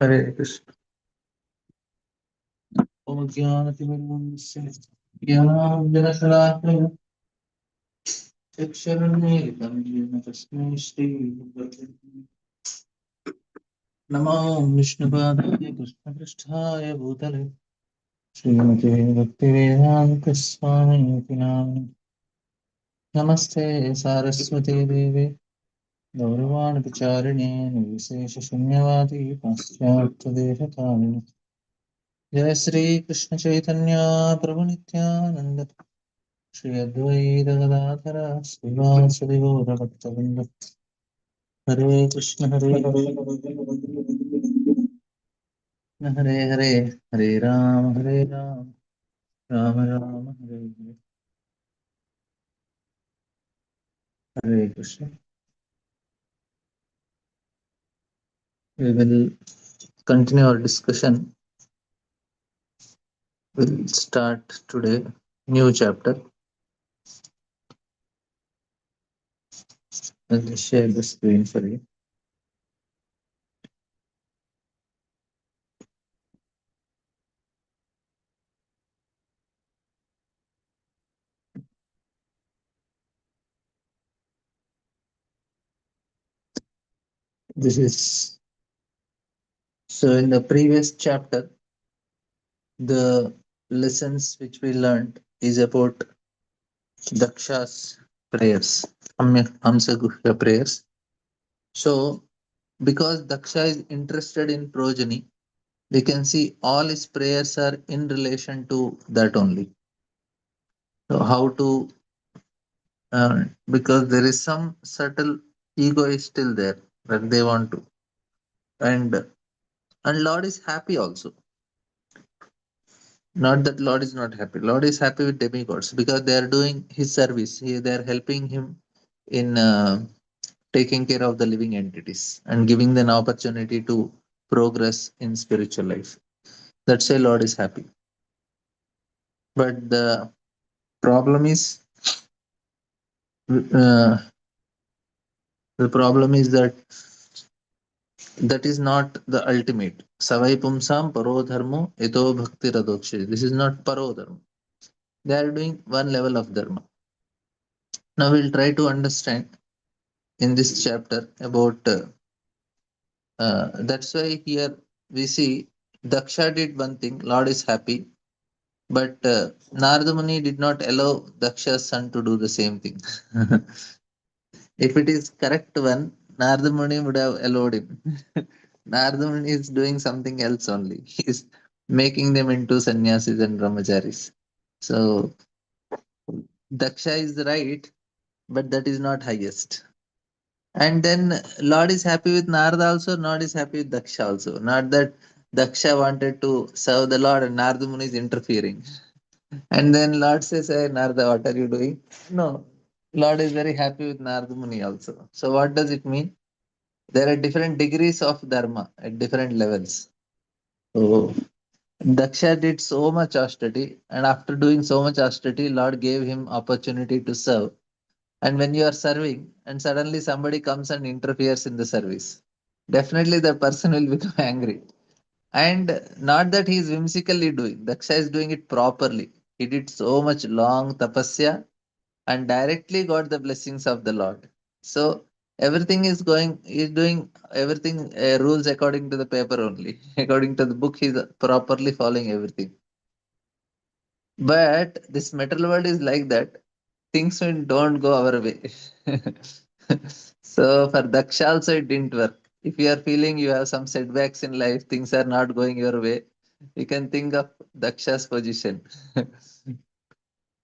Hare Krishna. Om Jnanatimirandasya Jnananjanashalakaya Chaksharunmilitam Yena Tasmai Shri Gurave Namo Vishnupadaya Krishna Pristhaya Bhutale Srimate Bhaktivedanta Swami Namane Namaste Saraswati Devi Gaurvani Pacharine Nivishesha Shunyavadi Paschatya Deshakalini Jai Sri Krishna Chaitanya Prabhu Nityananda Shri Advaita Gadadhara Srivasadi Gaura Bhaktavrinda Hare Krishna Hare Hare Hare Ram Ram Ram Hare Hare Hare Krishna. We will continue our discussion. We'll start today new chapter. I'll share the screen for you. This is so in the previous chapter, the lessons which we learned is about Daksha's prayers, Hamsaguhya prayers. So, because Daksha is interested in progeny, we can see all his prayers are in relation to that only. So, how to, because there is some subtle ego is still there that they want to, and Lord is happy also. Not that Lord is not happy. Lord is happy with demigods because they are doing his service. They are helping him in taking care of the living entities and giving them opportunity to progress in spiritual life. That's why Lord is happy. But problem is uh, the problem is that that is not the ultimate. Savai pumsam paro dharmo eto bhakti radokshe. This is not paro dharma. They are doing one level of dharma. Now we'll try to understand in this chapter about that's why here we see Daksha did one thing, Lord is happy, but Narada Muni did not allow Daksha's son to do the same thing. If it is correct one, Narada Muni would have allowed him. Narada Muni is doing something else only. He is making them into sannyasis and brahmacharis. So Daksha is right, but that is not highest. And then Lord is happy with Narada also, Lord is happy with Daksha also. Not that Daksha wanted to serve the Lord and Narada Muni is interfering. And then Lord says, hey, Narada, what are you doing? No, Lord is very happy with Narada Muni also. So what does it mean? There are different degrees of dharma at different levels. So Daksha did so much austerity, and after doing so much austerity, Lord gave him opportunity to serve. And when you are serving, and suddenly somebody comes and interferes in the service, definitely the person will become angry. And not that he is whimsically doing, Daksha is doing it properly. He did so much long tapasya and directly got the blessings of the Lord. So everything is going, he's doing everything rules according to the paper only. According to the book, he's properly following everything. But this material world is like that. Things don't go our way. So for Daksha also it didn't work. If you are feeling you have some setbacks in life, things are not going your way, you can think of Daksha's position.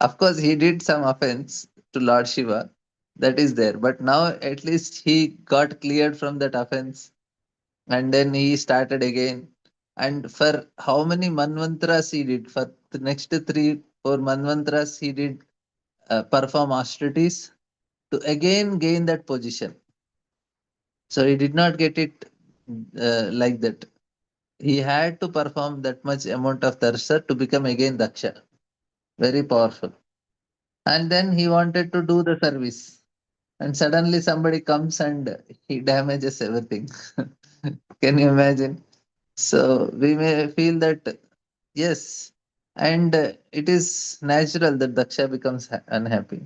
Of course, he did some offense to Lord Shiva. That is there. But now at least he got cleared from that offense. And then he started again. And for how many manvantras he did? For the next 3, 4 manvantras, he did perform austerities to again gain that position. So he did not get it like that. He had to perform that much amount of darsha to become again Daksha. Very powerful. And then he wanted to do the service. And suddenly somebody comes and he damages everything. Can you imagine? So we may feel that yes, and it is natural that Daksha becomes unhappy.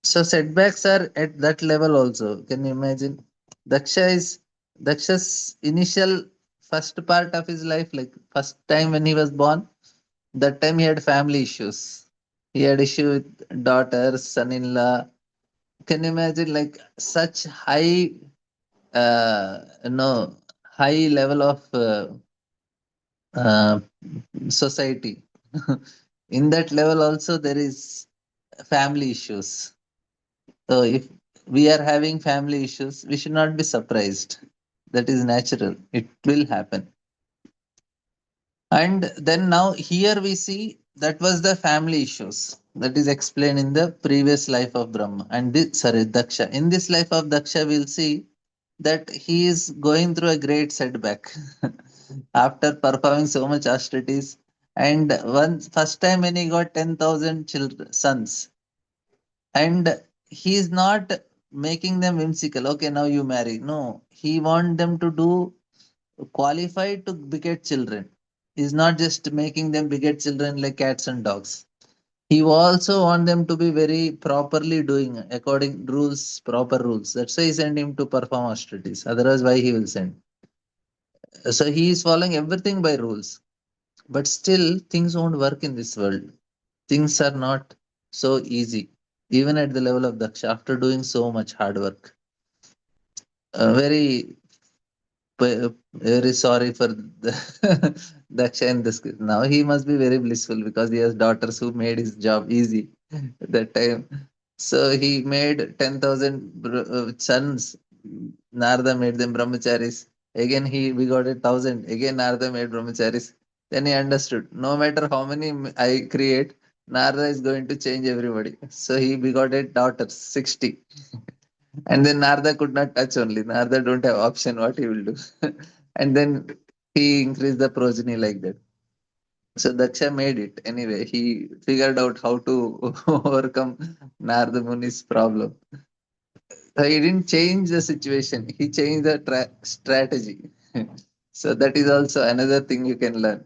So setbacks are at that level also. Can you imagine? Daksha is Daksha's initial first part of his life, like first time when he was born, that time he had family issues. He had issue with daughters, son-in-law. Can you imagine like such high, you know, high level of uh, society? In that level also there is family issues. So if we are having family issues, we should not be surprised. That is natural. It will happen. And then now here we see that was the family issues that is explained in the previous life of Brahma and this, sorry, Daksha. In this life of Daksha, we'll see that he is going through a great setback after performing so much austerities. And one first time when he got 10,000 children, sons, and he is not making them whimsical. Okay, now you marry. No, he want them to do qualified to beget children. He's not just making them beget children like cats and dogs. He also want them to be very properly doing according rules, proper rules. That's why he sent him to perform austerities. Otherwise, why he will send? So he is following everything by rules. But still, things won't work in this world. Things are not so easy, even at the level of Daksha, after doing so much hard work. Very very sorry for the Daksha in this case. Now he must be very blissful because he has daughters who made his job easy at that time. So he made 10,000 sons. Narada made them brahmacharis. Again, he we got 1,000. Again, Narada made brahmacharis. Then he understood no matter how many I create, Narada is going to change everybody. So he begot daughters, 60. And then Narada could not touch only. Narada don't have option what he will do. And then he increased the progeny like that. So Daksha made it. Anyway, he figured out how to overcome Narada Muni's problem. So he didn't change the situation. He changed the strategy. So that is also another thing you can learn.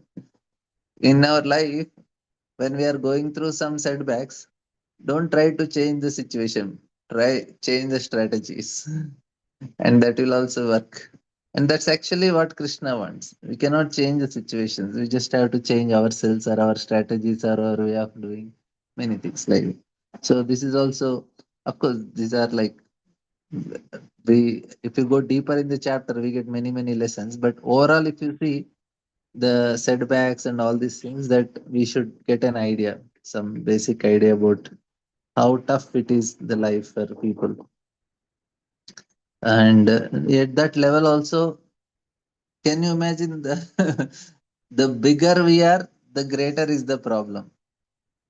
In our life, when we are going through some setbacks, don't try to change the situation. Try change the strategies. And that will also work. And that's actually what Krishna wants. We cannot change the situations. We just have to change ourselves or our strategies or our way of doing many things like that. So this is also, of course, these are like we. If you go deeper in the chapter, we get many lessons. But overall, if you see the setbacks and all these things, that we should get an idea, some basic idea about how tough it is the life for people. And at that level also, can you imagine the the bigger we are, the greater is the problem.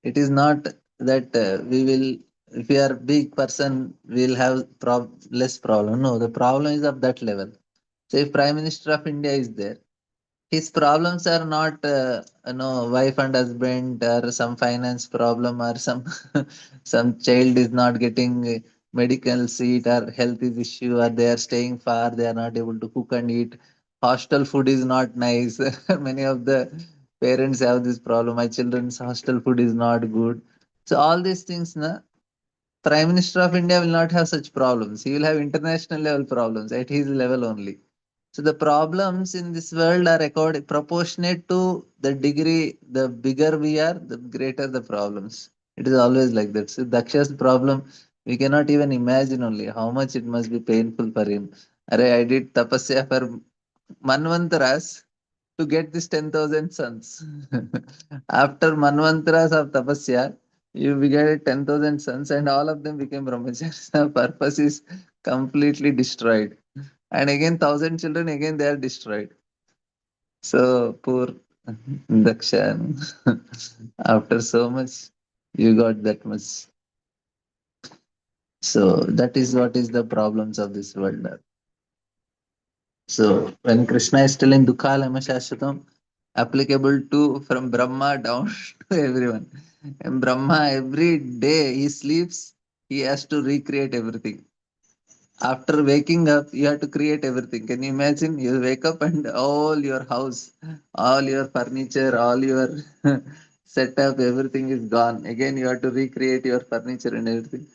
It is not that we will, if we are big person, we'll have less problem. No, the problem is of that level. So if Prime Minister of India is there, his problems are not wife and husband or some finance problem or some some child is not getting medical seat or health is issue or they are staying far, they are not able to cook and eat, hostel food is not nice. Many of the parents have this problem, my children's hostel food is not good. So all these things na, Prime Minister of India will not have such problems. He will have international level problems at his level only. So the problems in this world are proportionate to the degree, the bigger we are, the greater the problems. It is always like that. So Daksha's problem, we cannot even imagine only how much it must be painful for him. Array, I did tapasya for Manvantaras to get this 10,000 sons. After Manvantaras of tapasya, you beget 10,000 sons and all of them became brahmacharis. The purpose is completely destroyed. And again, 1,000 children, again they are destroyed. So poor Daksha. After so much, you got that much. So that is what is the problems of this world. So when Krishna is telling Dukha Lama Shashvatam, applicable to from Brahma down to everyone. And Brahma every day he sleeps, he has to recreate everything. After waking up, you have to create everything. Can you imagine? You wake up and all your house, all your furniture, all your setup, everything is gone. Again, you have to recreate your furniture and everything.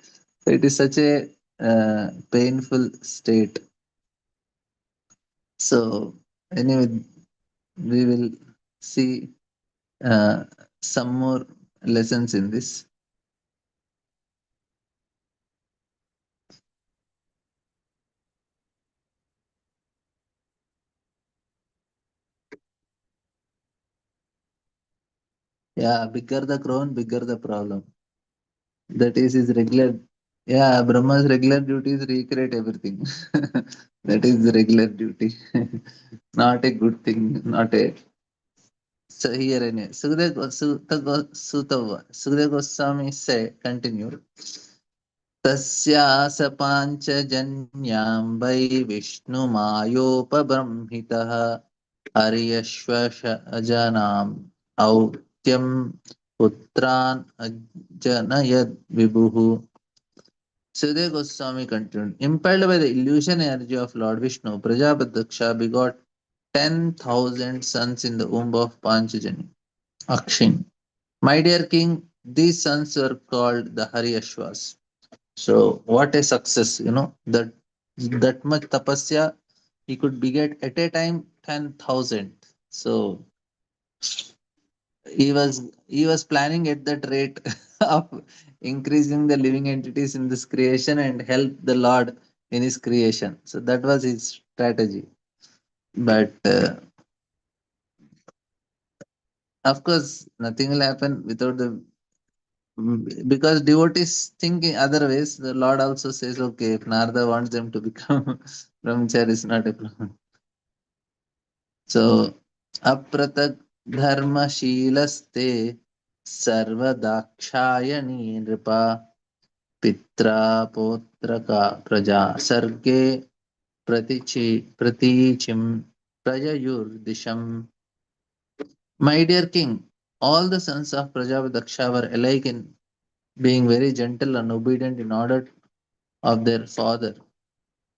So it is such a painful state. So anyway, we will see uh, some more lessons in this. Yeah, bigger the crown, bigger the problem. That is his regular. Yeah, Brahma's regular duty is recreate everything. That is the regular duty. Not a good thing. Not a. So here anyway, Sukadeva Goswami say continue. तस्यास पाञ्चजन्यां वै विष्णुमायोपबृंहितः हर्यश्वशजनाम् औत्यं पुत्रान् अजनयद् विभुः. Sridhar Goswami continued, impelled by the illusion energy of Lord Vishnu, Prajapadaksha begot 10,000 sons in the womb of Panchajani, Akshin. My dear king, these sons were called the Haryashvas. So what a success, that much tapasya he could beget at a time 10,000. So he was planning at that rate of increasing the living entities in this creation and help the Lord in his creation. So that was his strategy. But of course, nothing will happen without the because devotees think in other ways. The Lord also says, okay, if Narada wants them to become brahmachari, is not a problem. So, apratak dharmashilaste sarvadakshayani nripa pitra potraka praja sarge pratichim prajayur. My dear king, all the sons of Prajapadaksha were alike in being very gentle and obedient in order of their father.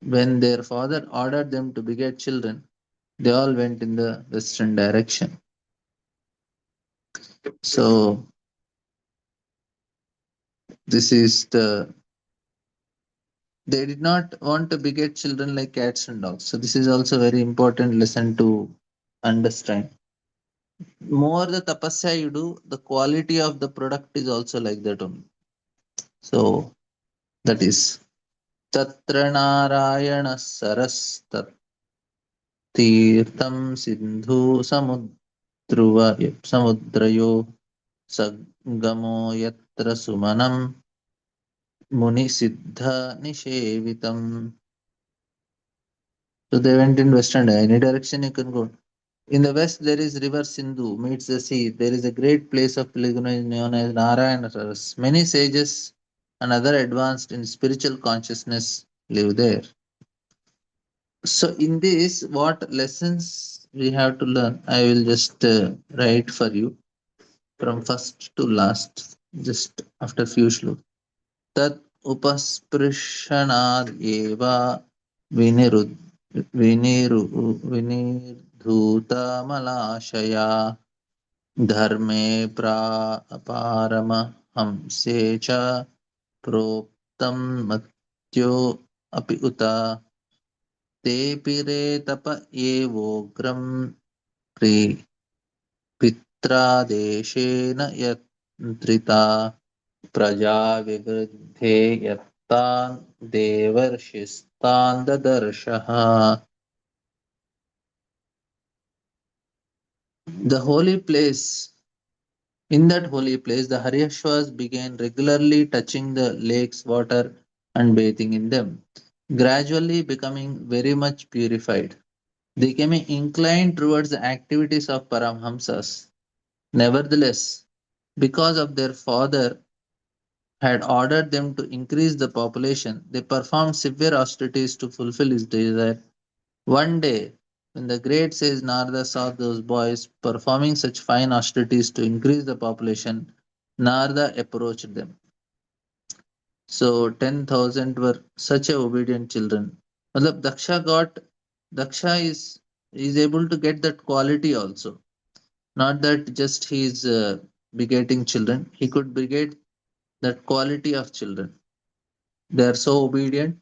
When their father ordered them to beget children, they all went in the western direction. So this is they did not want to beget children like cats and dogs. So this is also very important lesson to understand. More the tapasya you do, the quality of the product is also like that only. So that is Tatra Narayana Saras Tirtham Sindhu Samudrayo Sagamo Yatra Sumanam Muni Siddha Nishevitam. So they went in western. Any direction you can go. In the west, there is river Sindhu meets the sea. There is a great place of pilgrimage known as Narayana Saras. Many sages and other advanced in spiritual consciousness live there. So in this, what lessons we have to learn? I will just write for you from first to last, just after few shlokas. Tat upasprishanaad eva vinirud viniru vinirduta malashaya dharme paramahamse cha प्रोक्तं मत्यो अपि उत तेऽपि रे तप एवोग्रं pre पित्रादेशेन यन्त्रिता प्रजा विवृद्धे यत्तान् देवर्षिस्तान् ददर्शः. The holy place, in that holy place, the Haryashvas began regularly touching the lake's water and bathing in them, gradually becoming very much purified. They became inclined towards the activities of Paramhamsas. Nevertheless, because of their father had ordered them to increase the population, they performed severe austerities to fulfill his desire. One day, when the great sage Narada saw those boys performing such fine austerities to increase the population, Narada approached them. So 10,000 were such a obedient children. Matlab Daksha is able to get that quality also. Not that just he is begetting children. He could beget that quality of children. They are so obedient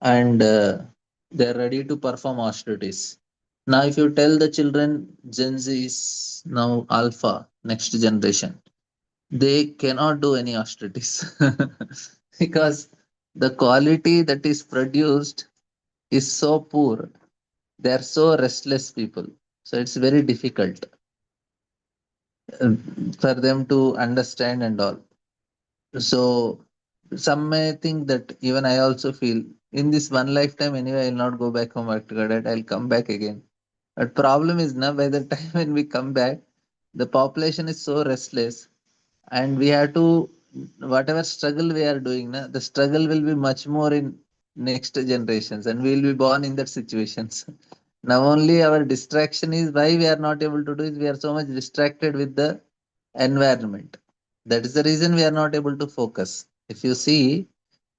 and they are ready to perform austerities. Now, if you tell the children Gen Z is now alpha, next generation, they cannot do any austerities because the quality that is produced is so poor. They are so restless people. So it's very difficult uh, for them to understand and all. So some may think that even I also feel in this one lifetime anyway I'll not go back home after God, I'll come back again. But problem is now by the time when we come back, the population is so restless and we have to whatever struggle we are doing now, the struggle will be much more in next generations and we will be born in that situations. Now only our distraction is why we are not able to do it. We are so much distracted with the environment. That is the reason we are not able to focus. If you see,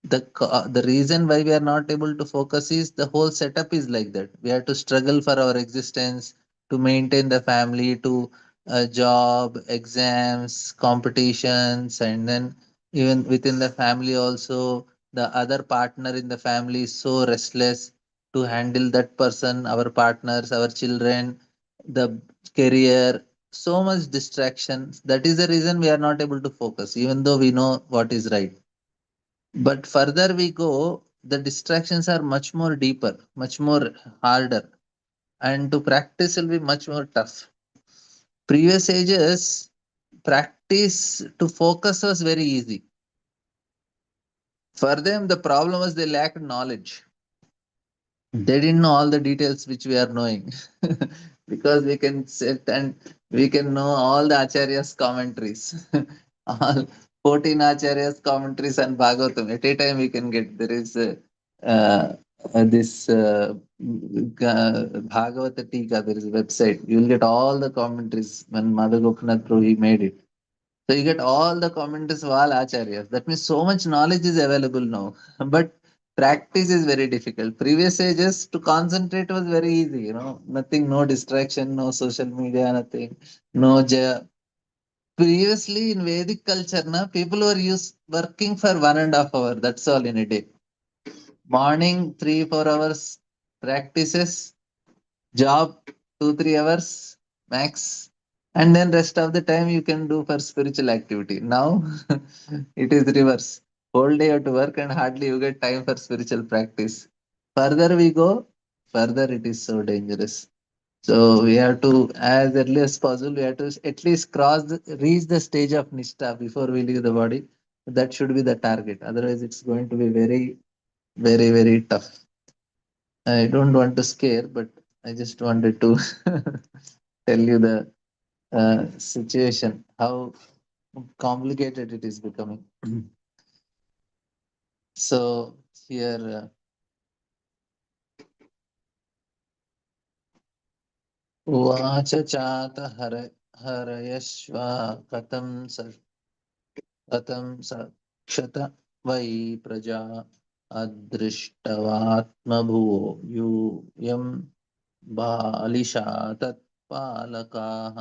the reason why we are not able to focus is the whole setup is like that. We have to struggle for our existence, to maintain the family, to job, exams, competitions, and then even within the family also, the other partner in the family is so restless to handle that person, our partners, our children, the career, so much distractions. That is the reason we are not able to focus even though we know what is right. But further we go, the distractions are much more deeper, much more harder, and to practice will be much more tough. Previous ages, practice to focus was very easy. For them, the problem was they lacked knowledge. They didn't know all the details which we are knowing because we can sit and we can know all the Acharya's commentaries, all 14 Acharya's commentaries and Bhagavatam. At a time, we can get there is uh, this Bhagavata Tika, there is a website. You will get all the commentaries when Madhu Gopinath Prabhu he made it. So you get all the commentaries of all acharyas. That means so much knowledge is available now. But practice is very difficult. Previous ages to concentrate was very easy, nothing, no distraction, no social media, nothing, no previously in Vedic culture, people were working for 1.5 hours. That's all in a day. Morning 3-4 hours practices, job 2-3 hours max, and then rest of the time you can do for spiritual activity. Now it is reverse. Whole day you have to work and hardly you get time for spiritual practice. Further we go, further it is so dangerous. So we have to, as early as possible, we have to at least reach the stage of nishta before we leave the body. That should be the target. Otherwise, it's going to be very, very, very tough. I don't want to scare, but I just wanted to tell you the situation, how complicated it is becoming. So here, उवाच चात हरयश्व कथं कथं सक्षत वै प्रजा अदृष्टवात्मभुवो यूयं बालिशा तत्पालकाः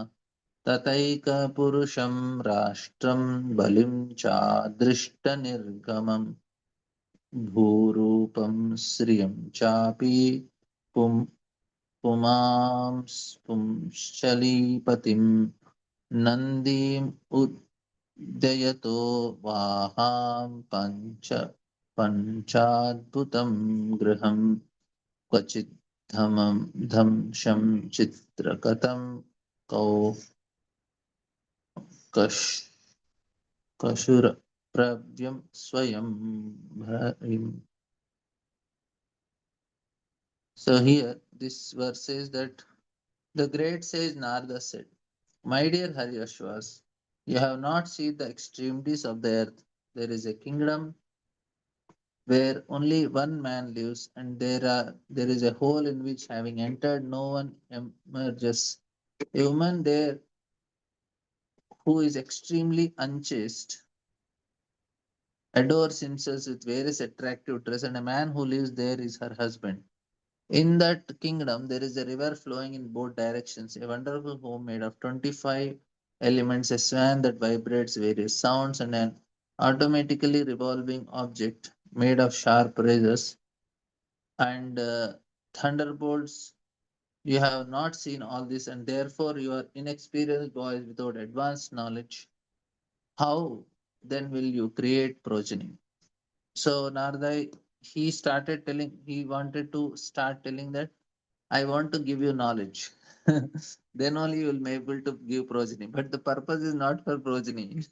ततैकपुरुषं राष्ट्रं बलिं चादृष्टनिर्गमम् भूरूपं श्रियं चापि पुं पुंश्चलीपतिं नन्दीम् उद्ययतो वाहां पञ्चाद्भुतं गृहं क्वचिद्धमं ध्वंसं चित्रकथं कौ कश् कशुरप्रव्यं स्वयं भरिम्. So here this verse says that the great sage Narada said, "My dear Haryashvas, you have not seen the extremities of the earth. There is a kingdom where only one man lives, and there is a hole in which, having entered, no one emerges. A woman there who is extremely unchaste adores himself with various attractive dress, and a man who lives there is her husband. In that kingdom, there is a river flowing in both directions, a wonderful home made of 25 elements, a swan that vibrates various sounds, and an automatically revolving object made of sharp razors and thunderbolts. You have not seen all this, and therefore you are inexperienced boys without advanced knowledge. How then will you create progeny? So Narada, he wanted to start telling that I want to give you knowledge. Then only you will be able to give progeny. But the purpose is not for progeny.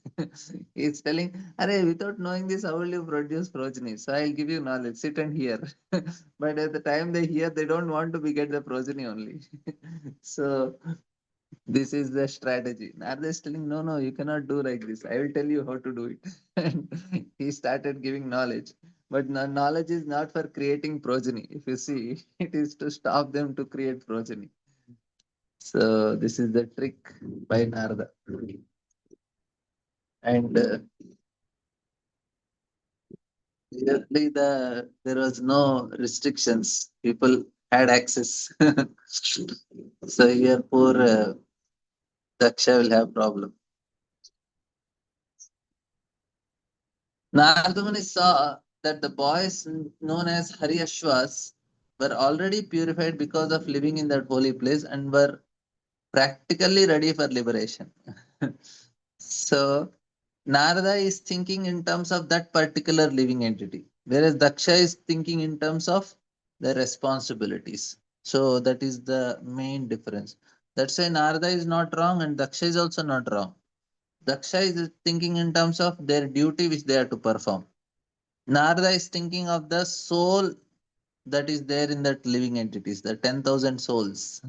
He's telling, Arey, without knowing this, how will you produce progeny? So I'll give you knowledge, sit and hear. But at the time they hear, they don't want to beget the progeny only. So this is the strategy. Narada is telling, no, no, you cannot do like this. I will tell you how to do it. And he started giving knowledge. But knowledge is not for creating progeny. If you see, it is to stop them to create progeny. So this is the trick by Narada. And clearly there was no restrictions. People had access. So here poor Daksha will have problem. Nardamuni saw that the boys known as Haryashvas were already purified because of living in that holy place and were practically ready for liberation. So Narada is thinking in terms of that particular living entity, whereas Daksha is thinking in terms of the responsibilities. So that is the main difference. That's why Narada is not wrong and Daksha is also not wrong. Daksha is thinking in terms of their duty which they are to perform. Narada is thinking of the soul that is there in that living entities, the 10,000 souls.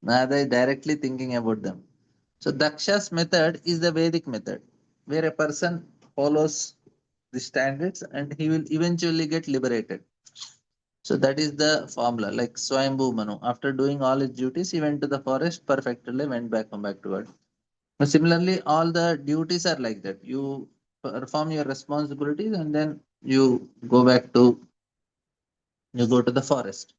Narada is directly thinking about them. So Daksha's method is the Vedic method, where a person follows the standards and he will eventually get liberated. So that is the formula. Like Swayambhu Manu, after doing all his duties, he went to the forest, perfectly went back, come back to God. Now, similarly, all the duties are like that. You perform your responsibilities and then you go to the forest.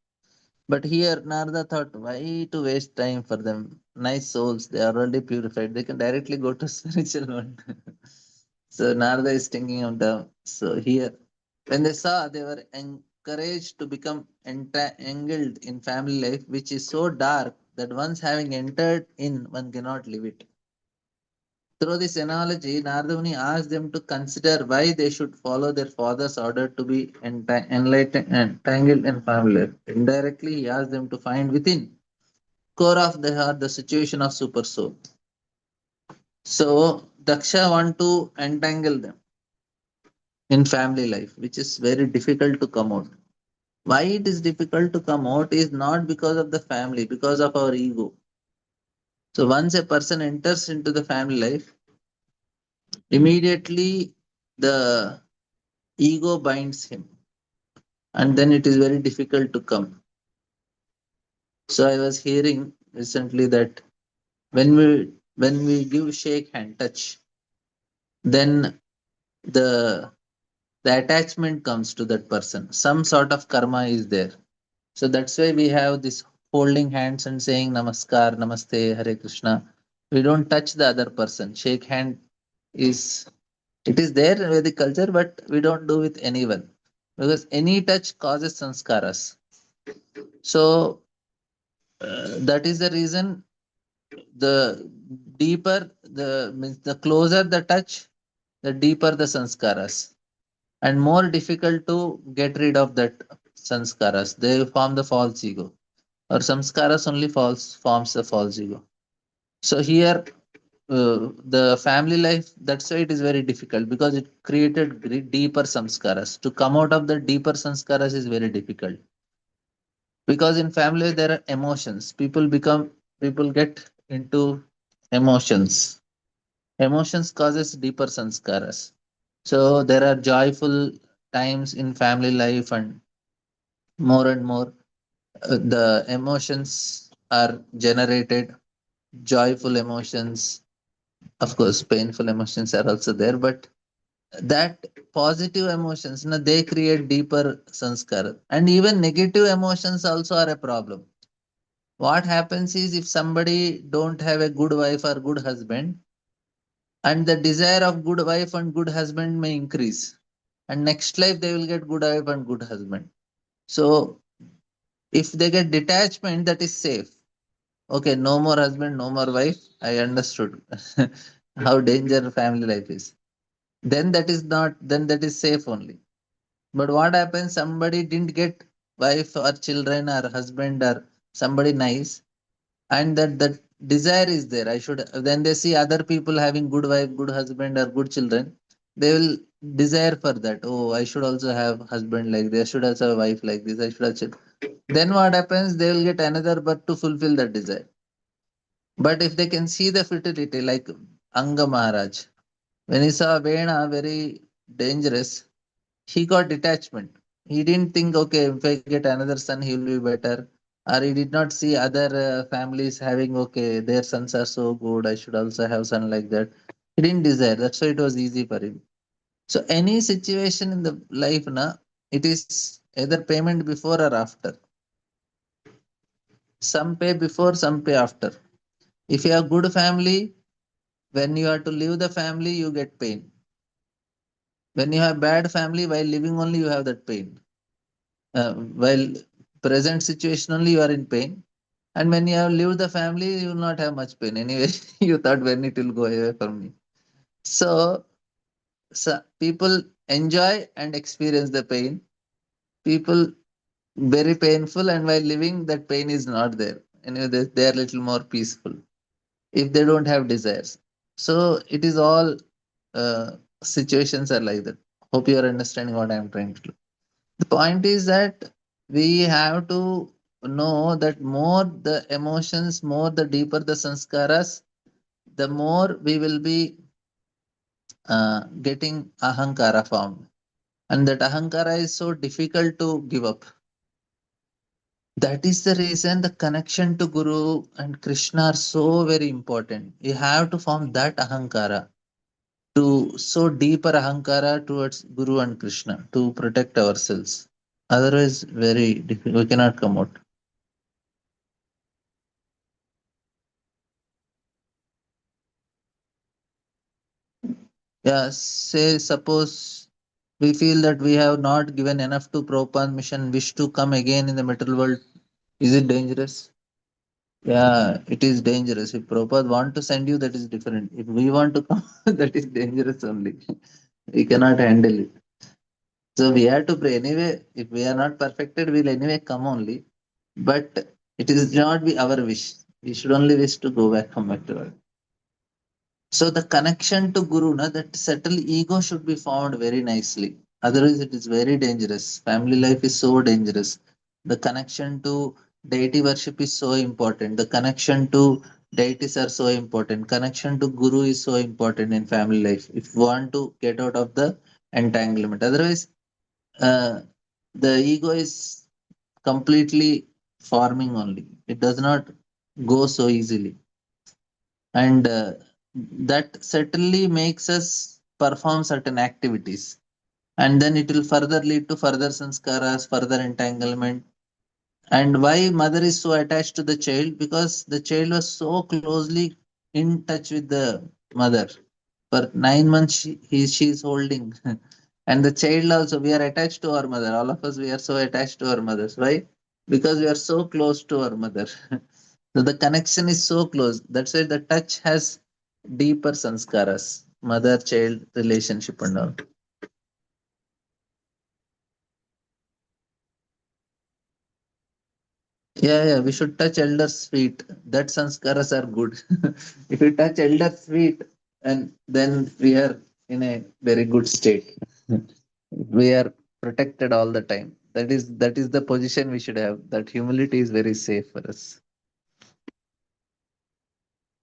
But here Narada thought, why to waste time for them? Nice souls, they are already purified. They can directly go to spiritual world. So Narada is thinking of them. So here, when they saw, they were encouraged to become entangled in family life, which is so dark that once having entered in, one cannot leave it. Through this analogy, Nardamuni asked them to consider why they should follow their father's order to be entangled in family life. Indirectly, he asked them to find within core of the heart the situation of super soul. So Daksha want to entangle them in family life, which is very difficult to come out. Why it is difficult to come out is not because of the family, because of our ego. So once a person enters into the family life, immediately the ego binds him, and then it is very difficult to come. So I was hearing recently that when we give shake hand touch, then the the attachment comes to that person. Some sort of karma is there. So that's why we have this holding hands and saying namaskar, namaste, Hare Krishna. We don't touch the other person. Shake hand is it is there in Vedic culture, but we don't do with anyone because any touch causes sanskaras. So that is the reason the deeper the means the closer the touch, the deeper the sanskaras, and more difficult to get rid of that sanskaras. They form the false ego, or samskaras only false forms the false ego. So here, the family life, that's why it is very difficult because it created deeper samskaras. To come out of the deeper sanskaras is very difficult because in family there are emotions. People get into emotions. Emotions causes deeper sanskaras. So there are joyful times in family life and more the emotions are generated, joyful emotions. Of course, painful emotions are also there, but that positive emotions, they create deeper sanskara. And even negative emotions also are a problem. What happens is if somebody don't have a good wife or good husband, and the desire of good wife and good husband may increase. And next life they will get good wife and good husband. So if they get detachment, that is safe. Okay, no more husband, no more wife. I understood how danger family life is. Then that is not, then that is safe only. But what happens? Somebody didn't get wife or children or husband or somebody nice, and that desire is there. I should. Then they see other people having good wife, good husband, or good children. They will desire for that. Oh, I should also have husband like this. I should also have a wife like this. I should have children. Then what happens? They will get another birth to fulfill that desire. But if they can see the fertility, like Anga Maharaj, when he saw Vena very dangerous, he got detachment. He didn't think, okay, if I get another son, he will be better. Or he did not see other families having, okay, their sons are so good, I should also have son like that. He didn't desire. That's why it was easy for him. So any situation in the life, it is either payment before or after. Some pay before, some pay after. If you have good family, when you have to leave the family, you get pain. When you have bad family, while living only, you have that pain. While present situation only, you are in pain. And when you have lived the family, you will not have much pain. Anyway, you thought when it will go away from me. So, so people enjoy and experience the pain. People very painful, and while living, that pain is not there. Anyway, they are little more peaceful if they don't have desires. So it is all situations are like that. Hope you are understanding what I am trying to do. The point is that we have to know that more the emotions, more the deeper the sanskaras, the more we will be getting ahankara formed. And that ahankara is so difficult to give up. That is the reason the connection to Guru and Krishna are so very important. You have to form that ahankara to so deeper ahankara towards Guru and Krishna to protect ourselves. Otherwise, very difficult. We cannot come out. Yeah, say suppose we feel that we have not given enough to Prabhupada mission, wish to come again in the material world. Is it dangerous? Yeah, it is dangerous. If Prabhupada want to send you, that is different. If we want to come, that is dangerous only. We cannot handle it. So we have to pray anyway. If we are not perfected, we'll anyway come only. But it is not be our wish. We should only wish to go back, come back to world. So the connection to Guru, that subtle ego should be found very nicely. Otherwise, it is very dangerous. Family life is so dangerous. The connection to deity worship is so important. The connection to deities are so important. Connection to Guru is so important in family life. If you want to get out of the entanglement, otherwise, uh, the ego is completely forming only. It does not go so easily, and that certainly makes us perform certain activities, and then it will further lead to further sanskaras, further entanglement. And why mother is so attached to the child? Because the child was so closely in touch with the mother. For 9 months she is holding. And the child also, we are attached to our mother. All of us, we are so attached to our mothers. Why? Because we are so close to our mother. So the connection is so close. That's why the touch has deeper sanskaras, mother child relationship and all. Yeah, we should touch elders' feet. That sanskaras are good. If we touch elders' feet, and then we are in a very good state. We are protected all the time. That is the position we should have. That humility is very safe for us.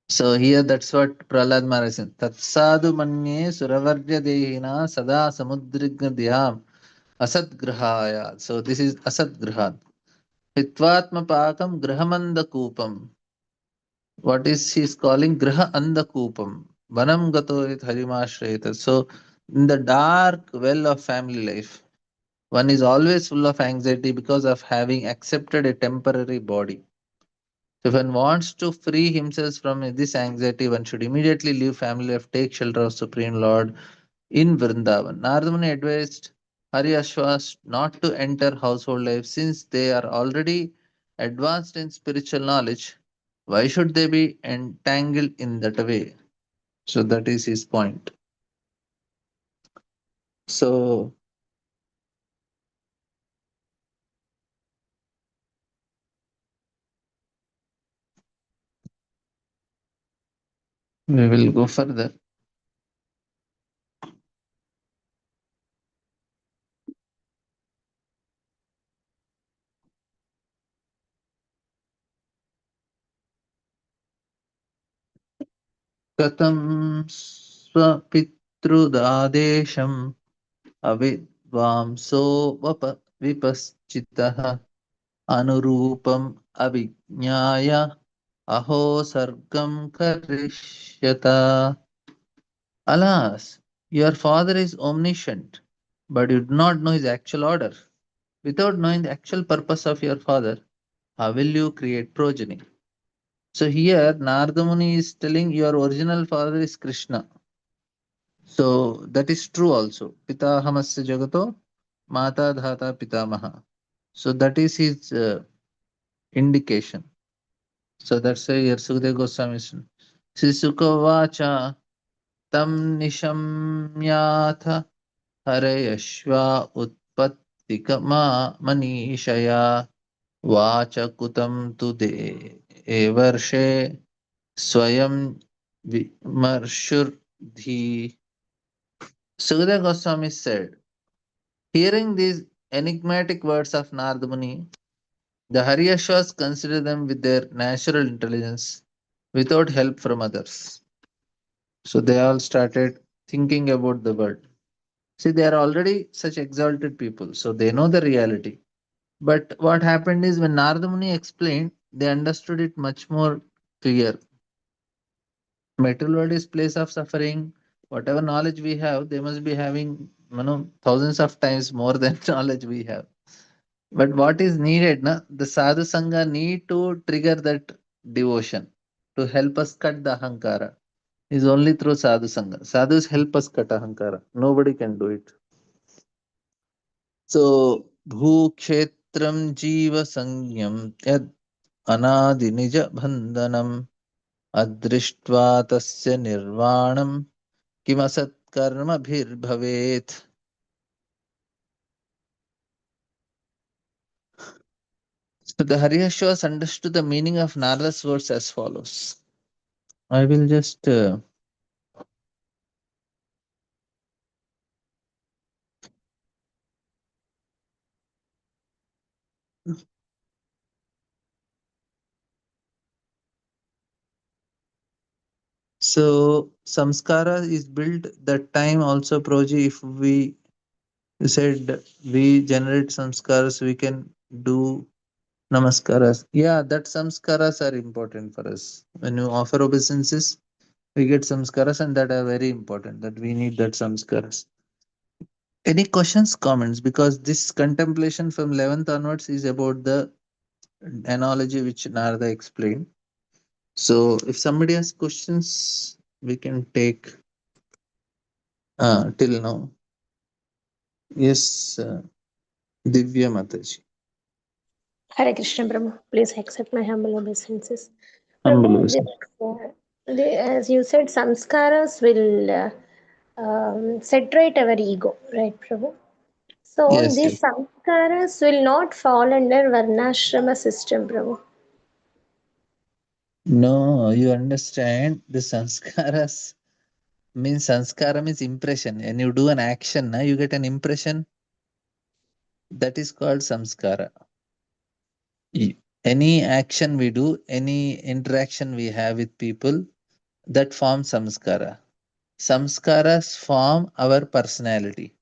So here that's what Prahlad Maharaj said. Tatsadu manye suravarya dehina sada samudrigna dhyam asad. So this is asad grahat. Hitvatma pakam grahamanda kupam. What is he is calling graha anda kupam. Vanam gato it harimashrayata. So In the dark well of family life, one is always full of anxiety because of having accepted a temporary body. So if one wants to free himself from this anxiety, one should immediately leave family life, take shelter of Supreme Lord in Vrindavan. Narada Muni advised Haryashvas not to enter household life since they are already advanced in spiritual knowledge. Why should they be entangled in that way? So that is his point. So we will go further. Katam swapitrudatesham avidvamso vipaschitah anurupam abhignaya aho sargam karishyata. Alas, your father is omniscient, but you do not know his actual order. Without knowing the actual purpose of your father, how will you create progeny? So here Narada Muni is telling your original father is Krishna. So that is true also. Pitahamasya jagato mata dhata pitamaha. So that is his indication. So that's why here Sukadeva Goswami is Sisuka vacha tam nishamyatha harayashva utpattika manishaya vacha kutam tu de varshe swayam vimarshurdhi. Sukadeva Goswami said, hearing these enigmatic words of Narada Muni, the Haryashvas consider them with their natural intelligence without help from others. So they all started thinking about the world. See, they are already such exalted people, so they know the reality. But what happened is when Narada Muni explained, they understood it much more clear. Material world is place of suffering. Whatever knowledge we have, they must be having thousands of times more than knowledge we have. But what is needed, na? The sadhu sangha need to trigger that devotion to help us cut the ahankara. Is only through sadhu sangha. Sadhus help us cut ahankara. Nobody can do it. So bhukshetram jiva sangyam yad anadi nija bandhanam adrishtva tasya nirvanam kimasat karma bhir bhavet. So the Haryashvas understood the meaning of Narada's words as follows. I will just so samskara is built that time also Proji. If we said we generate samskaras, we can do namaskaras. Yeah, that samskaras are important for us. When you offer obeisances, we get samskaras and that are very important. That we need that samskaras. Any questions, comments? Because this contemplation from 11th onwards is about the analogy which Narada explained. So if somebody has questions, we can take till now. Yes, Divya Mataji. Hare Krishna Prabhu, please accept my humble obeisances. Humble Prabhu, wisdom. as you said, samskaras will set right our ego, right, Prabhu? So Yes, yes. these samskaras will not fall under Varnashrama system, Prabhu. No, you understand the sanskaras means sanskara means impression. When you do an action, you get an impression that is called samskara. Any action we do, any interaction we have with people, that forms samskara. Samskaras form our personality.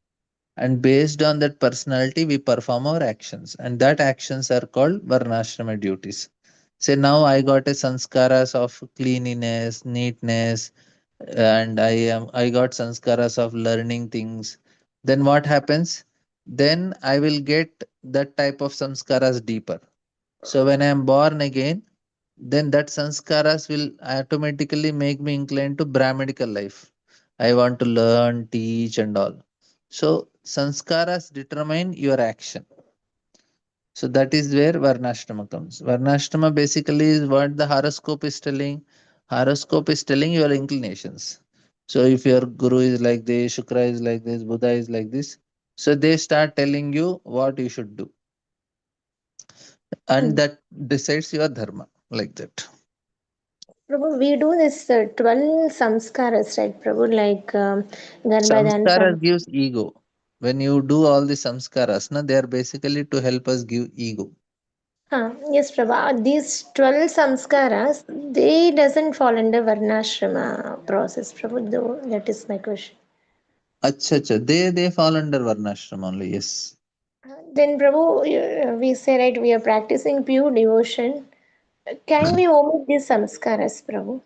And based on that personality, we perform our actions. And that actions are called varnashrama duties. Say now I got a sanskaras of cleanliness, neatness, and I got sanskaras of learning things. Then what happens? Then I will get that type of sanskaras deeper. So when I am born again, then that sanskaras will automatically make me inclined to Brahminical life. I want to learn, teach, and all. So sanskaras determine your action. So that is where Varnashrama comes. Varnashrama basically is what the horoscope is telling. Horoscope is telling your inclinations. So if your Guru is like this, Shukra is like this, Buddha is like this, so they start telling you what you should do, and Hmm. that decides your dharma like that. Prabhu, we do this 12 samskaras, right, Prabhu? Like Garbhadan. Samskara gives ego. When you do all the samskaras, na, they are basically to help us give ego. Yes, Prabhu. These 12 samskaras, they doesn't fall under Varnashrama process, Prabhu, though. That is my question. Acha, acha. They fall under Varnashram only, yes. Then, Prabhu, we say, right, we are practicing pure devotion. Can we omit these samskaras, Prabhu?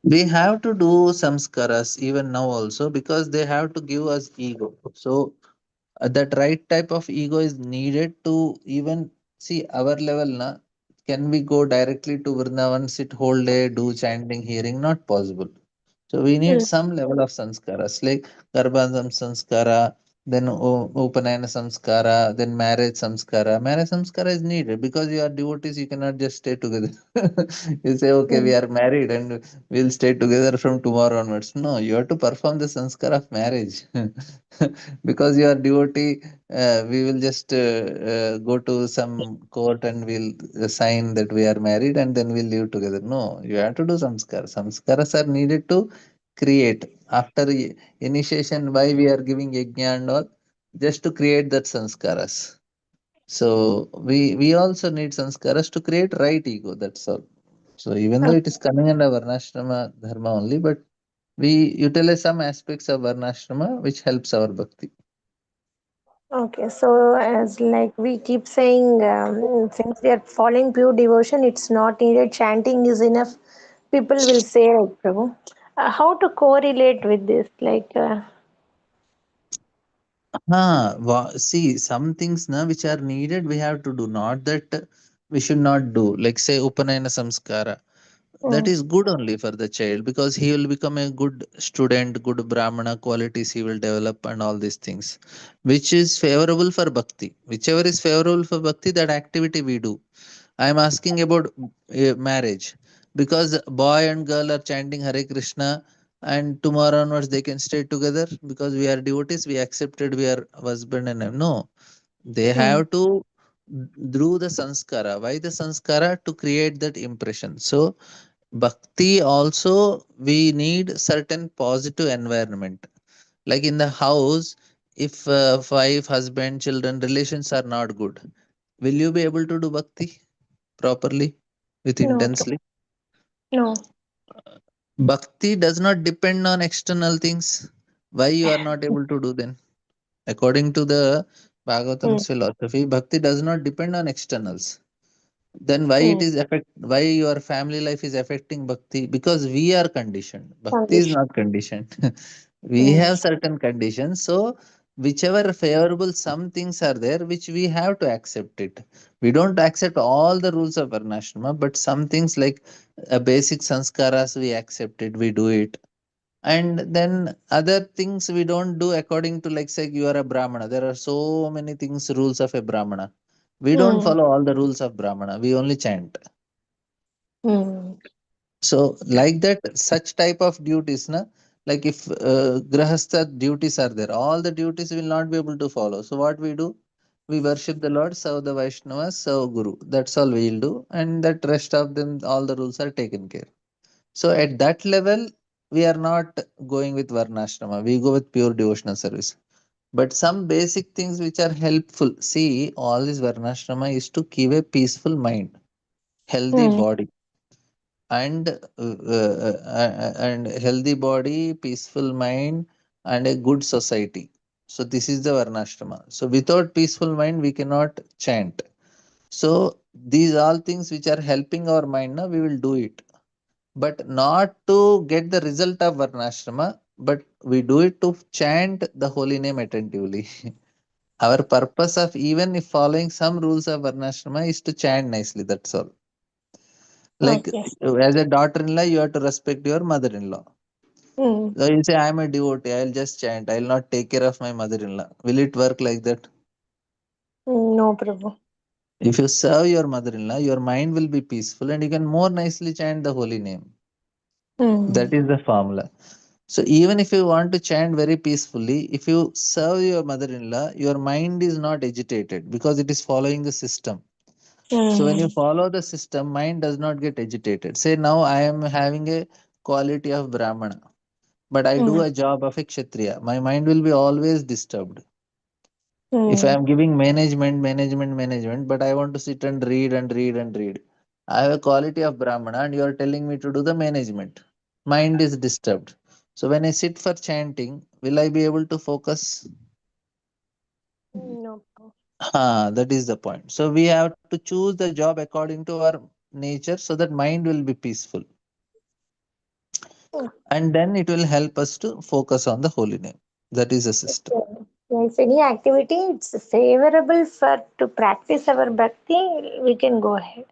We have to do samskaras even now also because they have to give us ego. So that right type of ego is needed to even see our level. Na, can we go directly to Vrindavan, sit whole day, do chanting, hearing? Not possible. So we need Hmm. some level of sanskaras like Garbhadam sanskara, then Upanayana samskara, then marriage samskara. Marriage samskara is needed because you are devotees, you cannot just stay together. You say, okay, Hmm. we are married and we'll stay together from tomorrow onwards. No, you have to perform the sanskara of marriage. Because you are devotee, we will just go to some court and we'll sign that we are married and then we'll live together. No, you have to do samskara. Samskaras are needed to create. After initiation, why we are giving yajna and all? Just to create that sanskaras. So we also need sanskaras to create right ego. That's all. So even though it is coming under Varnashrama Dharma only, but we utilize some aspects of Varnashrama which helps our bhakti. Okay, so as like we keep saying, since we are following pure devotion, it's not needed. Chanting is enough. People will say, right, Prabhu. How to correlate with this? See, some things na, which are needed, we have to do. Not that we should not do. Like say Upanayana Samskara. That Mm, is good only for the child because he will become a good student, good Brahmana qualities he will develop and all these things, which is favorable for bhakti. Whichever is favorable for bhakti, that activity we do. I am asking about marriage because boy and girl are chanting Hare Krishna and tomorrow onwards they can stay together because we are devotees, we accepted we are husband and wife. No, they mm, have to do the sanskara. Why the sanskara? To create that impression. So, bhakti also we need certain positive environment. Like in the house, if wife, husband, children, relations are not good, will you be able to do bhakti properly with no, Prabhu. intensely? No. Bhakti does not depend on external things. Why you are not able to do then? According to the Mm, Bhagavatam's philosophy, bhakti does not depend on externals. Then why it mm, is affect, why your family life is affecting bhakti? Because we are conditioned. Bhakti is condition. not conditioned. We Mm, have certain conditions. So whichever favorable some things are there which we have to accept it. We don't accept all the rules of Varnashrama, but some things like basic sanskaras we accept it, we do it. And then other things we don't do according to, like say you are a Brahmana. There are so many things, rules of a Brahmana. We don't mm, follow all the rules of Brahmana. We only chant. mm, So like that, such type of duties, na, like if grahastha duties are there, all the duties will not be able to follow. So what we do? We worship the Lord, serve the Vaishnavas, serve Guru. That's all we'll do. And that rest of them, all the rules are taken care. So at that level, we are not going with Varnashrama. We go with pure devotional service. But some basic things which are helpful. See, all this Varnashrama is to keep a peaceful mind, healthy mm, body, and healthy body, peaceful mind, and a good society. So this is the Varnashrama. So without peaceful mind, we cannot chant. So these all things which are helping our mind, now we will do it. but not to get the result of Varnashrama, but we do it to chant the holy name attentively. Our purpose of even if following some rules of Varnashrama is to chant nicely, that's all. Like Okay. as a daughter-in-law, you have to respect your mother-in-law. Mm. So you say, I'm a devotee, I'll just chant, I'll not take care of my mother-in-law. Will it work like that? No, Prabhu. If you serve your mother-in-law, your mind will be peaceful and you can more nicely chant the holy name. That Mm. is the formula. So even if you want to chant very peacefully, if you serve your mother-in-law, your mind is not agitated because it is following the system. So when you Mm. follow the system, mind does not get agitated. Say now I am having a quality of Brahmana, but I do Mm. a job of a Kshatriya. My mind will be always disturbed. If I Mm. am giving management, but I want to sit and read and read and read. I have a quality of Brahmana and you are telling me to do the management. Mind is disturbed. So when I sit for chanting, will I be able to focus? No. That is the point. So we have to choose the job according to our nature so that mind will be peaceful. And then it will help us to focus on the holy name. That is a system. If any activity it's favorable for to practice our bhakti, we can go ahead.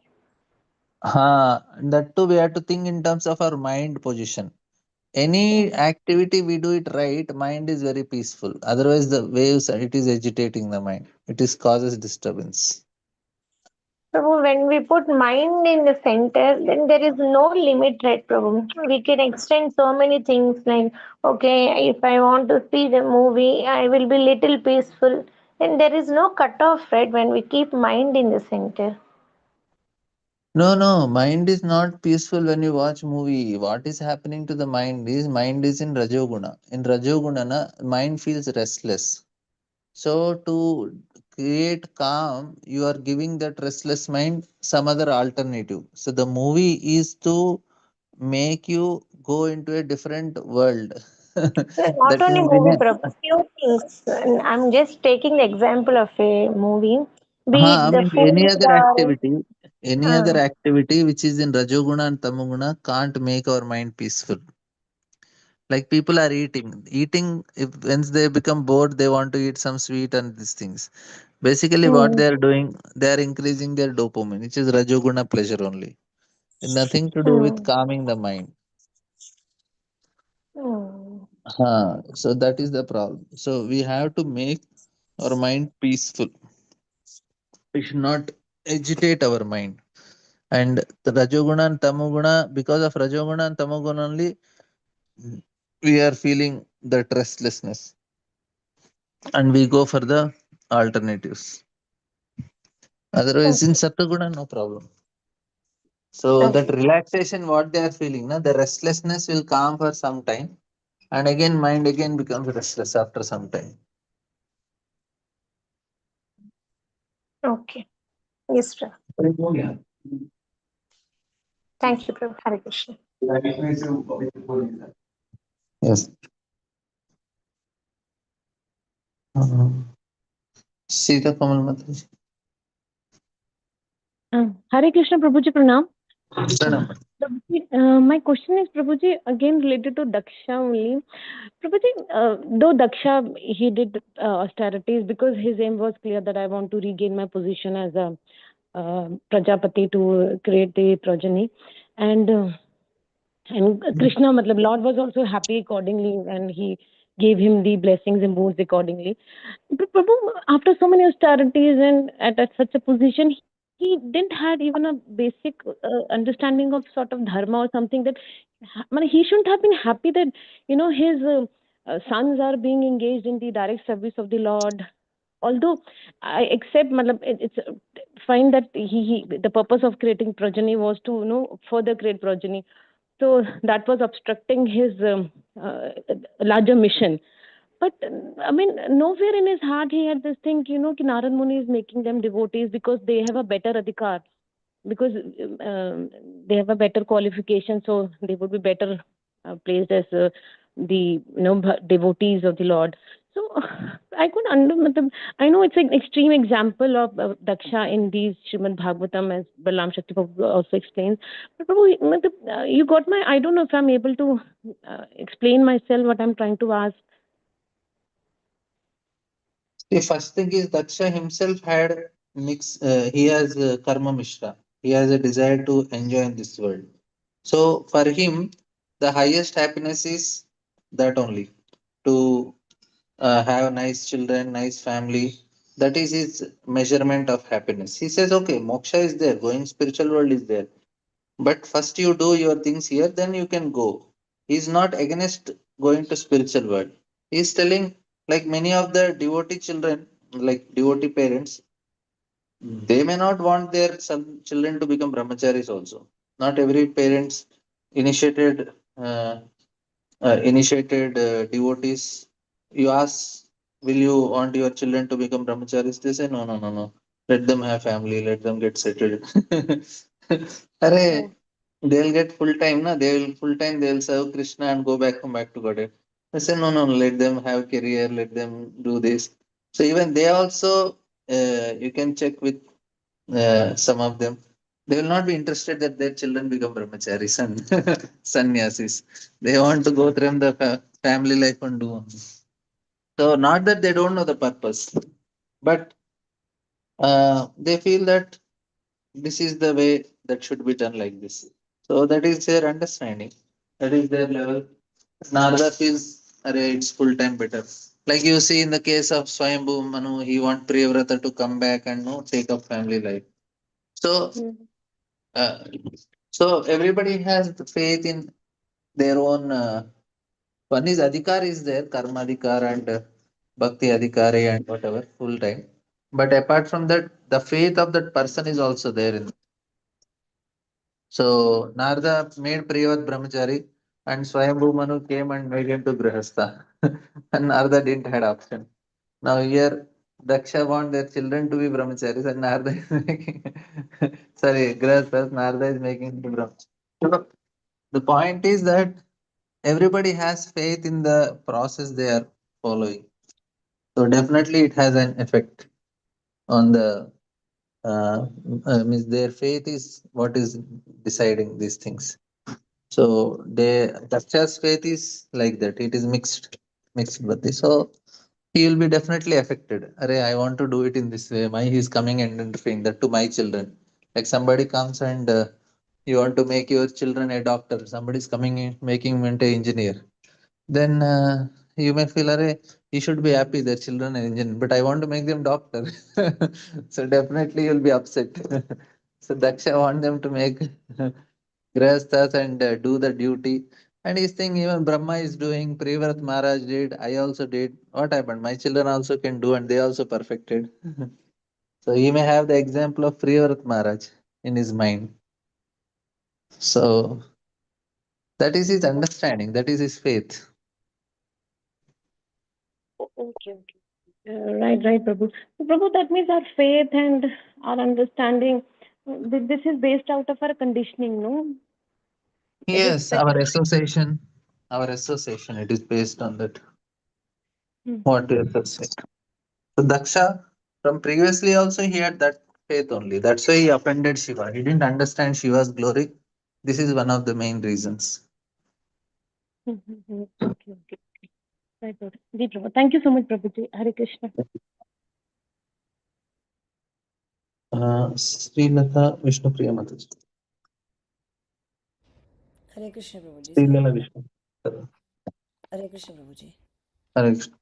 That too we have to think in terms of our mind position. Any Mm. activity we do it right, mind is very peaceful. Otherwise, the waves it is agitating the mind. It is causes disturbance. So when we put mind in the center, then there is no limit, right, Prabhu? We can extend so many things like, okay, if I want to see the movie, I will be little peaceful. And there is no cutoff, right, when we keep mind in the center. No, no, mind is not peaceful when you watch movie. What is happening to the mind is in Rajoguna. In Rajoguna, mind feels restless. So to create calm, you are giving that restless mind some other alternative. So the movie is to make you go into a different world. So not That only means in movie, a Prabhu, few things. And I'm just taking the example of a movie, be it the means food or any other uh, activity which is in Rajoguna and Tamoguna can't make our mind peaceful. Like people are eating. If once they become bored, they want to eat some sweet and these things. Basically, what mm, they are doing, they are increasing their dopamine, which is Rajoguna pleasure only. Nothing to do with mm, calming the mind. mm. So that is the problem. So we have to make our mind peaceful. We should not agitate our mind. And the Rajoguna and Tamoguna, because of Rajoguna and Tamoguna only, we are feeling that restlessness and we go for the alternatives. Otherwise, in Okay. Satoguna, no problem. So that Okay. relaxation, what they are feeling, the restlessness will calm for some time, and again, mind again becomes restless after some time. Okay. Yes, Prabhu. Thank you, Prabhu. Hare Krishna. Yes. Sita Kamal Mataji. Hare Krishna Prabhuji Pranam. Uh, Pranam. Prabhuji, my question is Prabhuji again related to Daksha only. Prabhuji, though Daksha he did austerities because his aim was clear that I want to regain my position as a Prajapati to create the progeny, and Krishna, matlab, Lord was also happy accordingly, and he gave him the blessings and boons accordingly. But Prabhu, after so many austerities and at such a position, he didn't had even a basic understanding of sort of dharma or something that he shouldn't have been happy that his sons are being engaged in the direct service of the Lord. Although I accept, matlab, it's fine that he the purpose of creating progeny was to further create progeny, so that was obstructing his larger mission. But I mean, nowhere in his heart he had this thing, ki Narad Muni is making them devotees because they have a better adhikar, because they have a better qualification, so they would be better placed as the devotees of the Lord. So I could I know it's an extreme example of Daksha in these Srimad Bhagavatam, as Balaram Shakti Prabhu also explains. But Prabhu, you got my. I don't know if I'm able to explain myself what I'm trying to ask. The first thing is Daksha himself had he has karma mishra. He has a desire to enjoy in this world. So for him, the highest happiness is that only, to have nice children, nice family. That is his measurement of happiness. He says, okay, moksha is there, going spiritual world is there. But first you do your things here, then you can go. He's not against going to spiritual world. He's telling, like many of the devotee children, like devotee parents, they may not want their children to become brahmacharis also. Not every parents initiated devotees. You ask, will you want your children to become brahmacharis? They say, no, no, no, no. Let them have family. Let them get settled. Oh. Arey, they'll get full time, na? They will full time. They'll serve Krishna and go back home, back to God. I say, no, no, no. Let them have career. Let them do this. So even they also, you can check with some of them. They will not be interested that their children become brahmacharis and sannyasis. They want to go through the family life and do. So not that they don't know the purpose, but they feel that this is the way that should be done like this. So that is their understanding. That is their level. Narada feels, array, it's full time better. Like you see in the case of Swayambhu Manu, he want Priyavrata to come back and no take up family life. So Mm. uh, so everybody has the faith in their own. One is adhikar is there, karma adhikar and bhakti adhikari and whatever full time. But apart from that, the faith of that person is also there. So Narada made Priyavat brahmachari, and Swayambhu Manu came and made him to grihastha, and Narada didn't had option. Now here Daksha want their children to be brahmacharis, and Narada is making sorry grihasthas. Narada is making to brahmachari. So the point is that everybody has faith in the process they are following. So definitely it has an effect on the means their faith is what is deciding these things. So they Daksha's faith is like that. It is mixed buddhi. So he will be definitely affected. Array, I want to do it in this way. Why he is coming and interfering that to my children? Like somebody comes and you want to make your children a doctor. Somebody is coming in making him into engineer. Then you may feel, array, he should be happy their children are engineer, but I want to make them doctor. So definitely you'll be upset. So Daksha want them to make grahasthas and do the duty. And he's thinking even Brahma is doing, Privrat Maharaj did, I also did. What happened? My children also can do and they also perfected. So he may have the example of Privrat Maharaj in his mind. So that is his understanding, that is his faith. Okay, okay. Right, Prabhu. So, Prabhu, that means our faith and our understanding, this is based out of our conditioning, no? Yes, Irrespective. our association, it is based on that. Hmm. What you associate. So Daksha, from previously also he had that faith only. That's why he offended Shiva. He didn't understand Shiva's glory. This is one of the main reasons. Okay, okay. Right, Prabhu. Ji, Prabhu. Thank you so much, Prabhuji. Hare Krishna. Srilata Vishnu Priya Mataji. Hare Krishna Prabhuji, sorry. Srilala Vishnu. Hare Krishna Prabhuji. Hare Krishna.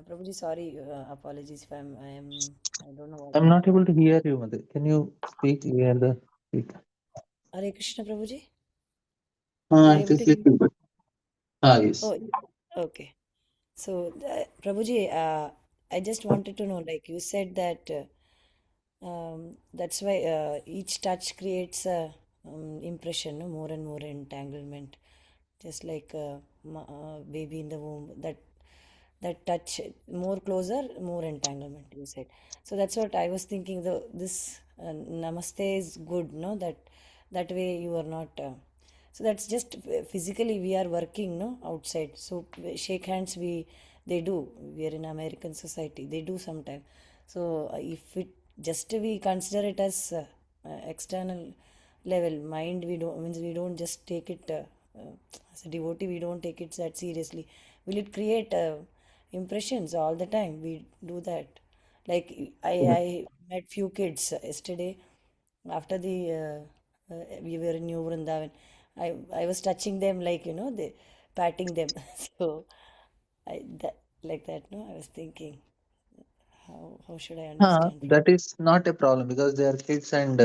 Prabhuji, sorry, apologies if I don't know what I'm happened. not able to hear you, Mother. Can you speak near the speaker? Hare Krishna Prabhuji, you're It able is to hear? little bit. Yes. Oh, okay. So, Prabhuji, I just wanted to know, like you said that that's why each touch creates a impression, no? More and more entanglement, just like a baby in the womb. That touch more closer, more entanglement. You said. So that's what I was thinking. This namaste is good, no? That way you are not. So that's just physically we are working, no, outside. So shake hands. They do. We are in American society. They do sometime. So if it just we consider it as external level, mind we don't means we don't just take it as a devotee. We don't take it that seriously. Will it create impressions all the time? We do that. Like I met few kids yesterday after the we were in New Vrindavan. I was touching them like they patting them. So I that like that. No, I was thinking how should I understand? That is not a problem because they are kids and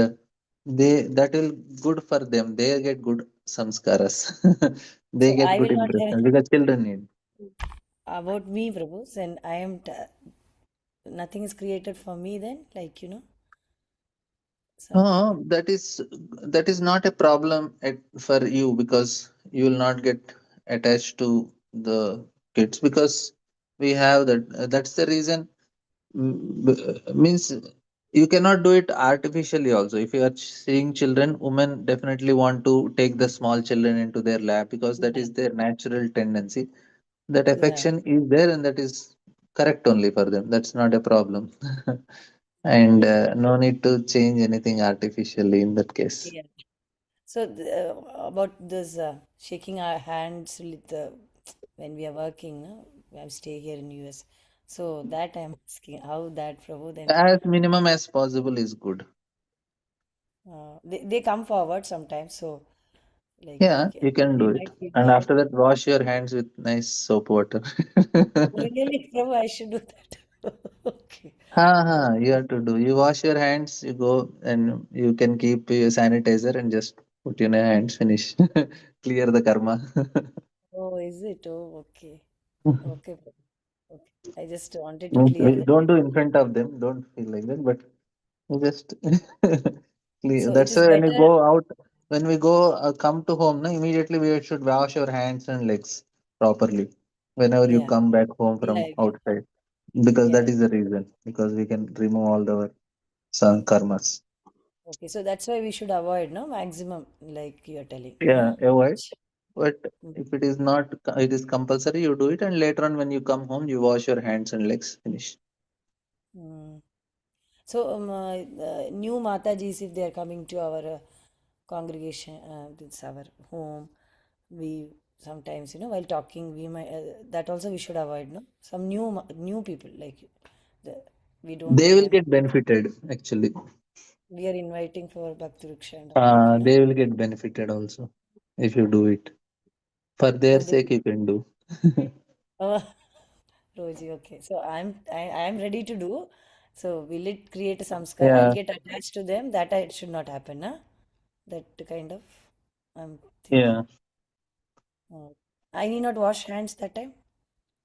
they that will good for them. They get good samskaras. They So get I good will not tell impression because children need. about me, Prabhu, and nothing is created for me. Then some people. That is not a problem for you because you will not get attached to the kids because we have that. That's the reason. Means you cannot do it artificially. Also, if you are seeing children, women definitely want to take the small children into their lap because that Yeah, is their natural tendency. That yeah, affection is there and that is correct only for them. That's not a problem. And yeah, no need to change anything artificially in that case. yeah. So about this shaking our hands with when we are working, no? I stay here in US. So that I'm asking how that Prabhu then As minimum as possible is good. they come forward sometimes. So like Yeah, you can they do it. might feel And bad. after that, wash your hands with nice soap water. Really, Prabhu, I should do that. Okay. You have to do. You wash your hands, you go and you can keep your sanitizer and just put in your hands, finish. Clear the karma. Oh, is it? Oh, okay. Okay, Prabhu. Okay. I just wanted to Means clear that. don't do in front of them, don't feel like that, but you just clear. So it That's is why when we better. go out, when we go come to home, no, immediately we should wash our hands and legs properly whenever you Yeah. come back home Yeah, from yeah. outside. Because Yeah. that is the reason. Because we can remove all our sun karmas. Okay. So that's why we should avoid, no, maximum, like you're telling, Yeah, no? avoid. But Mm. if it is not, it is compulsory, you do it, and later on when you come home, you wash your hands and legs. Finish. Mm. So, new Matajis, if they are coming to our congregation, it's our home, we sometimes, while talking, we might, that also we should avoid, no? Some new people, like, the, we don't know They will them. get benefited actually. We are inviting for Bhakti Vriksha and all, like, They will get benefited also if you do it. For their So they, sake, you can do. oh, Roji, okay. So I'm ready to do. So will it create a samskara? I'll Yeah, get attached to them. That I, it should not happen, huh? That kind of I'm yeah. thinking. Uh, I need not wash hands that time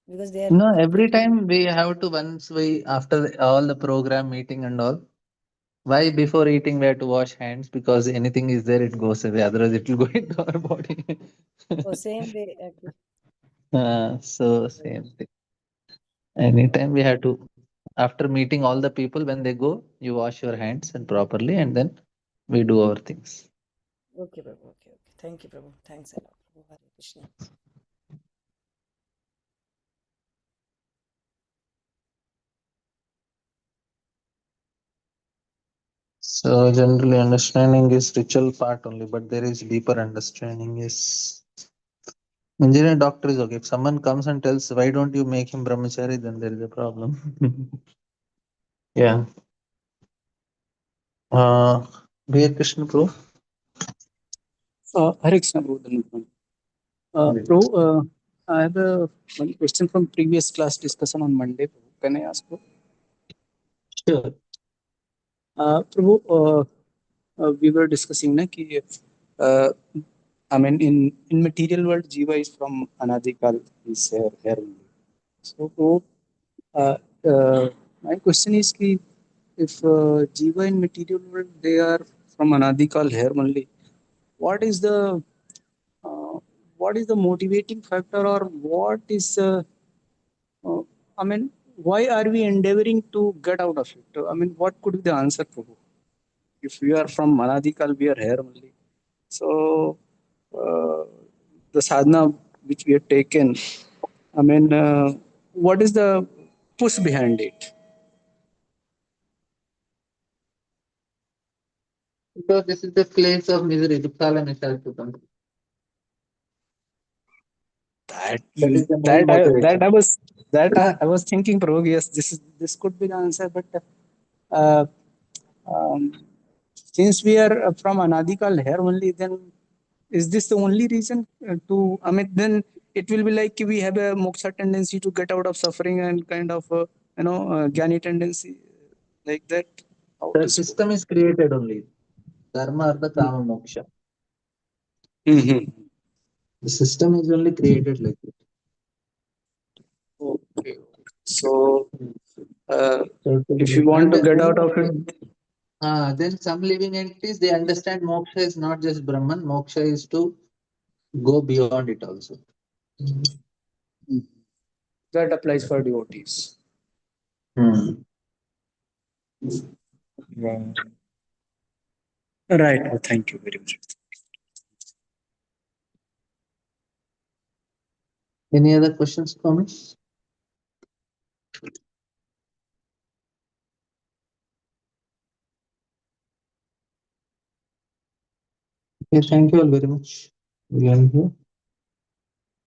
because they are No, every making. time we have to once we after all the program meeting and all. Why before eating we have to wash hands because anything is there it goes away. Otherwise it will go into our body. Oh, same way. Okay. So same thing. Anytime we have to after meeting all the people when they go, you wash your hands and properly and then we do our things. Okay, Prabhu. Okay, okay. Thank you, Prabhu. Thanks a lot, Prabhu. Hare Krishna. So generally understanding is ritual part only, but there is deeper understanding. Yes. Engineer doctor is okay. If someone comes and tells why don't you make him brahmachari, then there is a problem. Yeah. Uh Dear Krishna Pro. Hare Krishna, Prabhu. Dhananjay. Prabhu, I have one question from previous class discussion on Monday. Prabhu. Can I ask? Prabhu? Sure. Prabhu, we were discussing na, ki, uh, I mean, in material world, Jiva is from Anadikal, is here only. So, Prabhu, uh, my question is ki, if Jiva in material world, they are from Anadikal here only, what is the uh, what is the motivating factor or what is uh, I mean, why are we endeavoring to get out of it? I mean, what could be the answer, Prabhu? If we are from Manadikal, we are here only. So, uh, the sadhana which we have taken, I mean, what is the push behind it? Because this is the place of misery, Dukkhala Nisargam. That That is the main that motivation. I was thinking, Prabhu. Yes, this could be the answer, but uh, um, since we are from Anadikal here only, then is this the only reason to? I mean, then it will be like we have a moksha tendency to get out of suffering and kind of jnani tendency like that. How it The is system is created only. Dharma, Artha, Kama, Moksha. mm-hmm. The system is only created like that. Okay. So, uh, So, if you want and to get out then, of it, then some living entities, they understand moksha is not just Brahman, moksha is to go beyond it also. that applies for devotees. Hmm. Right. Right. Oh, thank you very much. Any other questions, comments? Okay, thank you all very much. We are here.